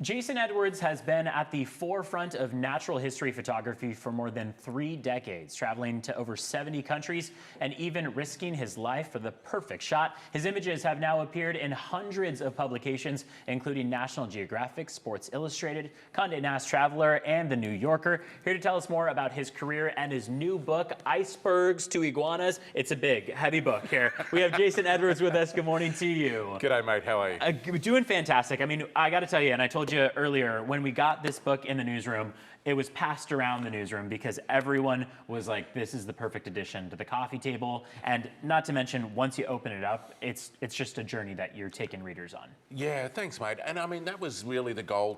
Jason Edwards has been at the forefront of natural history photography for more than 3 decades, traveling to over 70 countries and even risking his life for the perfect shot. His images have now appeared in hundreds of publications, including National Geographic, Sports Illustrated, Condé Nast Traveler, and The New Yorker. Here to tell us more about his career and his new book, Icebergs to Iguanas. It's a big, heavy book here. We have Jason Edwards with us. Good morning to you. G'day, mate. How are you? Doing fantastic. I mean, I got to tell you, and I told you earlier, when we got this book in the newsroom, it was passed around the newsroom because everyone was like, this is the perfect addition to the coffee table. And not to mention, once you open it up, it's just a journey that you're taking readers on. Yeah, thanks, mate. And I mean, that was really the goal,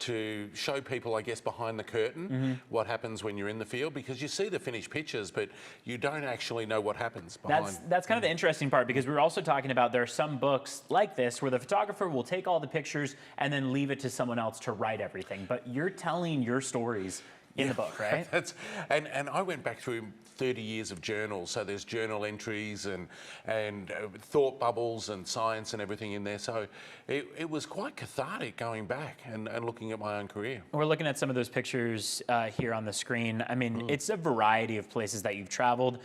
to show people, I guess, behind the curtain what happens when you're in the field, because you see the finished pictures, but you don't actually know what happens behind. That's kind of the interesting part, because we were also talking about there are some books like this where the photographer will take all the pictures and then leave it to someone else to write everything. But you're telling your stories in the book, right? And I went back through 30 years of journals, so there's journal entries and thought bubbles and science and everything in there. So it was quite cathartic going back and looking at my own career. We're looking at some of those pictures here on the screen. I mean, it's a variety of places that you've traveled.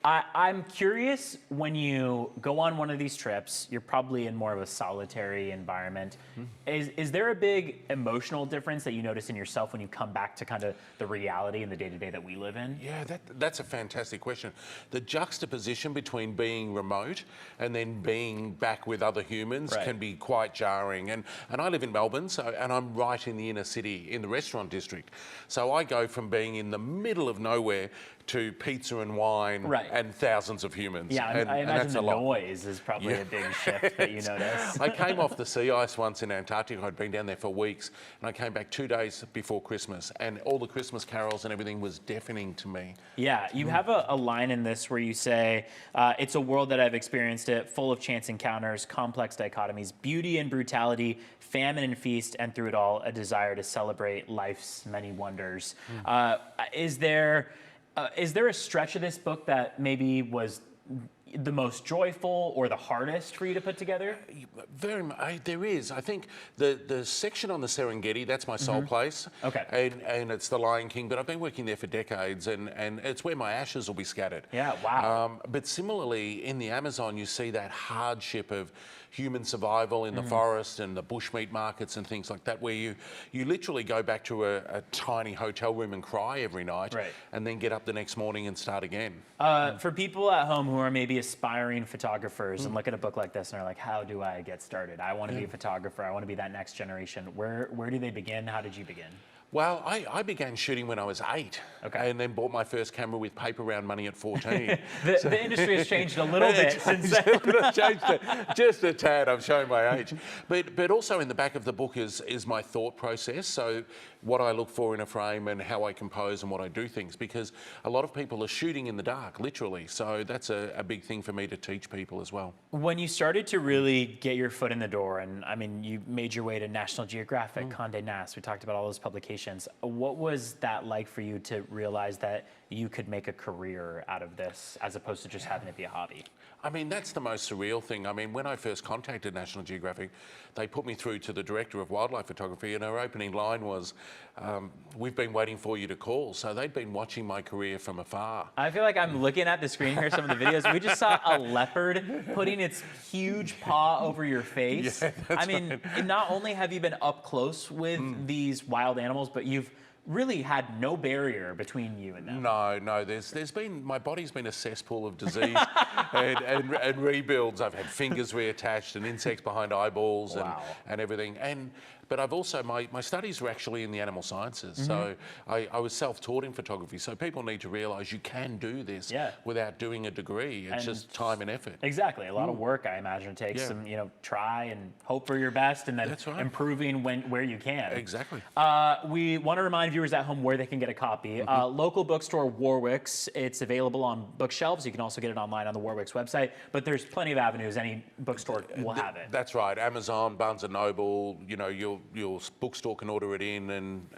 I'm curious, when you go on one of these trips, you're probably in more of a solitary environment. Is there a big emotional difference that you notice in yourself when you come back to kind of the reality and the day-to-day that we live in? Yeah, that's a fantastic question. The juxtaposition between being remote and then being back with other humans can be quite jarring. And I live in Melbourne, and I'm right in the inner city, in the restaurant district. So I go from being in the middle of nowhere to pizza and wine and thousands of humans. Yeah, I imagine the noise is probably a big shift that you notice. I came off the sea ice once in Antarctica. I'd been down there for weeks, and I came back 2 days before Christmas, and all the Christmas carols and everything was deafening to me. Yeah, you have a line in this where you say, it's a world that I've experienced it, full of chance encounters, complex dichotomies, beauty and brutality, famine and feast, and through it all, a desire to celebrate life's many wonders. Is there a stretch of this book that maybe was the most joyful or the hardest for you to put together? Very much. There is. I think the section on the Serengeti, that's my soul place. Okay. And it's the Lion King, but I've been working there for decades, and it's where my ashes will be scattered. Yeah, wow. But similarly, in the Amazon, you see that hardship of human survival in the forest and the bushmeat markets and things like that, where you literally go back to a tiny hotel room and cry every night, and then get up the next morning and start again. For people at home who are maybe aspiring photographers and look at a book like this and are like, how do I get started? I want to be a photographer. I want to be that next generation. Where do they begin? How did you begin? Well, I began shooting when I was 8, and then bought my first camera with paper round money at 14. The industry has changed a little bit since then. It's changed just a tad. I'm showing my age. But also in the back of the book is my thought process. So what I look for in a frame and how I compose and what I do things, because a lot of people are shooting in the dark, literally. So that's a big thing for me to teach people as well. When you started to really get your foot in the door, and I mean, you made your way to National Geographic, Condé Nast, we talked about all those publications. What was that like for you to realize that you could make a career out of this as opposed to just having it be a hobby? I mean, that's the most surreal thing. I mean, when I first contacted National Geographic, they put me through to the director of wildlife photography, and her opening line was, we've been waiting for you to call. So they'd been watching my career from afar. I feel like I'm looking at the screen here, some of the videos. We just saw a leopard putting its huge paw over your face. Yeah, I mean, not only have you been up close with these wild animals, but you've really had no barrier between you and them. No, there's been, my body's been a cesspool of disease and rebuilds. I've had fingers reattached and insects behind eyeballs and everything. But I've also, my studies were actually in the animal sciences. So I was self-taught in photography. So people need to realise you can do this without doing a degree. It's just time and effort. Exactly. A lot of work, I imagine. It takes some, try and hope for your best, and then improving where you can. Exactly. We want to remind viewers at home where they can get a copy. Local bookstore Warwick's, it's available on bookshelves. You can also get it online on the Warwick's website, but there's plenty of avenues. Any bookstore will have it. That's right. Amazon, Barnes & Noble, you know, your bookstore can order it in,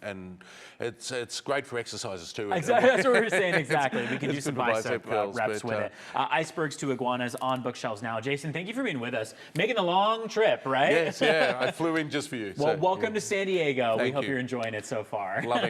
and it's great for exercises too. Exactly, that's what we were saying, exactly. We can do some bicep curls, reps with it. Icebergs to Iguanas on bookshelves now. Jason, thank you for being with us. Making the long trip, right? Yes, yeah. I flew in just for you. Well, welcome to San Diego. We Thank hope you. you're enjoying it so far. Loving